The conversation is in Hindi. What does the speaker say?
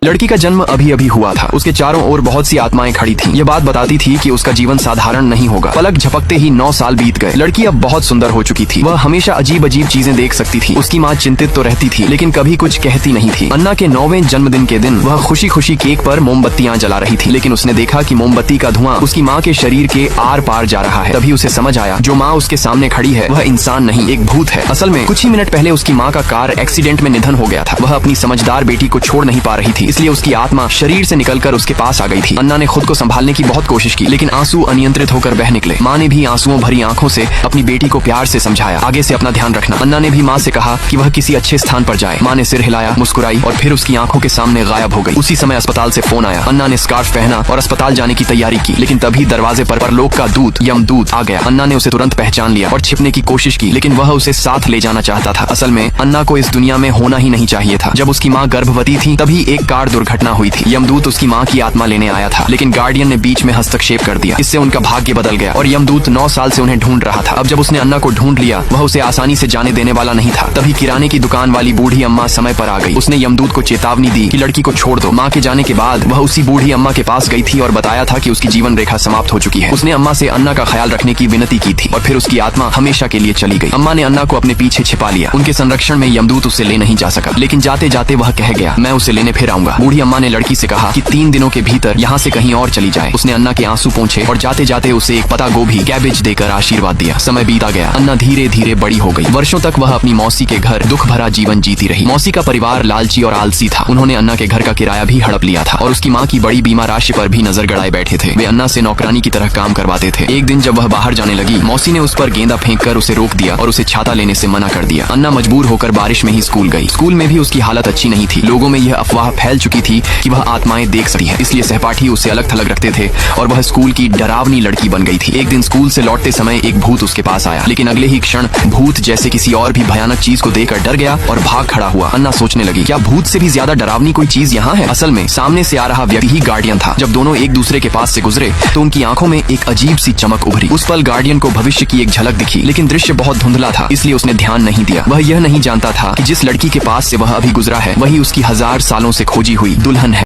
लड़की का जन्म अभी अभी हुआ था। उसके चारों ओर बहुत सी आत्माएं खड़ी थीं। ये बात बताती थी कि उसका जीवन साधारण नहीं होगा। पलक झपकते ही 9 साल बीत गए। लड़की अब बहुत सुंदर हो चुकी थी। वह हमेशा अजीब अजीब चीजें देख सकती थी। उसकी माँ चिंतित तो रहती थी, लेकिन कभी कुछ कहती नहीं थी। अन्ना के 9वें जन्मदिन के दिन वह खुशी खुशी केक पर मोमबत्तियां जला रही थी, लेकिन उसने देखा कि मोमबत्ती का धुआं उसकी माँ के शरीर के आर पार जा रहा है। तभी उसे समझ आया, जो माँ उसके सामने खड़ी है वह इंसान नहीं, एक भूत है। असल में कुछ ही मिनट पहले उसकी माँ का कार एक्सीडेंट में निधन हो गया था। वह अपनी समझदार बेटी को छोड़ नहीं पा रही थी, इसलिए उसकी आत्मा शरीर से निकलकर उसके पास आ गई थी। अन्ना ने खुद को संभालने की बहुत कोशिश की, लेकिन आंसू अनियंत्रित होकर बह निकले। माँ ने भी आंसुओं भरी आंखों से अपनी बेटी को प्यार से समझाया, आगे से अपना ध्यान रखना। अन्ना ने भी माँ से कहा कि वह किसी अच्छे स्थान पर जाए। माँ ने सिर हिलाया, मुस्कुराई और फिर उसकी आंखों के सामने गायब हो गई। उसी समय अस्पताल से फोन आया। अन्ना ने स्कार्फ पहना और अस्पताल जाने की तैयारी की, लेकिन तभी दरवाजे पर परलोक का दूत यमदूत आ गया। अन्ना ने उसे तुरंत पहचान लिया और छिपने की कोशिश की, लेकिन वह उसे साथ ले जाना चाहता था। असल में अन्ना को इस दुनिया में होना ही नहीं चाहिए था। जब उसकी माँ गर्भवती थी तभी एक कार दुर्घटना हुई थी। यमदूत उसकी माँ की आत्मा लेने आया था, लेकिन गार्डियन ने बीच में हस्तक्षेप कर दिया। इससे उनका भाग्य बदल गया और यमदूत 9 साल से उन्हें ढूंढ रहा था। अब जब उसने अन्ना को ढूंढ लिया, वह उसे आसानी से जाने देने वाला नहीं था। तभी किराने की दुकान वाली बूढ़ी अम्मा समय पर आ गई। उसने यमदूत को चेतावनी दी कि लड़की को छोड़ दो। माँ के जाने के बाद वह उसी बूढ़ी अम्मा के पास गई थी और बताया था कि उसकी जीवन रेखा समाप्त हो चुकी है। उसने अम्मा से अन्ना का ख्याल रखने की विनती की थी और फिर उसकी आत्मा हमेशा के लिए चली गई। अम्मा ने अन्ना को अपने पीछे छिपा लिया। उनके संरक्षण में यमदूत उसे ले नहीं जा सका, लेकिन जाते जाते वह कह गया, मैं उसे लेने फिर आऊंगा। बूढ़ी अम्मा ने लड़की से कहा कि 3 दिनों के भीतर यहाँ से कहीं और चली जाए। उसने अन्ना के आंसू पोंछे और जाते जाते उसे एक पत्ता गोभी कैबेज देकर आशीर्वाद दिया। समय बीता गया। अन्ना धीरे धीरे बड़ी हो गई। वर्षों तक वह अपनी मौसी के घर दुख भरा जीवन जीती रही। मौसी का परिवार लालची और आलसी था। उन्होंने अन्ना के घर का किराया भी हड़प लिया था और उसकी माँ की बड़ी बीमा राशि पर भी नजर गड़ाए बैठे थे। वे अन्ना से नौकरानी की तरह काम करवाते थे। एक दिन जब वह बाहर जाने लगी, मौसी ने उस पर गेंदा फेंककर उसे रोक दिया और उसे छाता लेने से मना कर दिया। अन्ना मजबूर होकर बारिश में ही स्कूल गई। स्कूल में भी उसकी हालत अच्छी नहीं थी। लोगों में यह अफवाह फैल चुकी थी कि वह आत्माएं देख सकती है, इसलिए सहपाठी उसे अलग थलग रखते थे और वह स्कूल की डरावनी लड़की बन गई थी। एक दिन स्कूल से लौटते समय एक भूत उसके पास आया, लेकिन अगले ही क्षण भूत जैसे किसी और भी भयानक चीज को देखकर डर गया और भाग खड़ा हुआ। अन्ना सोचने लगी, क्या भूत से भी ज्यादा डरावनी कोई चीज यहाँ है? असल में सामने से आ रहा व्यक्ति ही गार्डियन था। जब दोनों एक दूसरे के पास से गुजरे तो उनकी आंखों में एक अजीब सी चमक उभरी। उस पल गार्डियन को भविष्य की एक झलक दिखी, लेकिन दृश्य बहुत धुंधला था, इसलिए उसने ध्यान नहीं दिया। वह यह नहीं जानता था कि जिस लड़की के पास से वह अभी गुजरा है वही उसकी 1000 सालों से खोजी हुई दुल्हन है।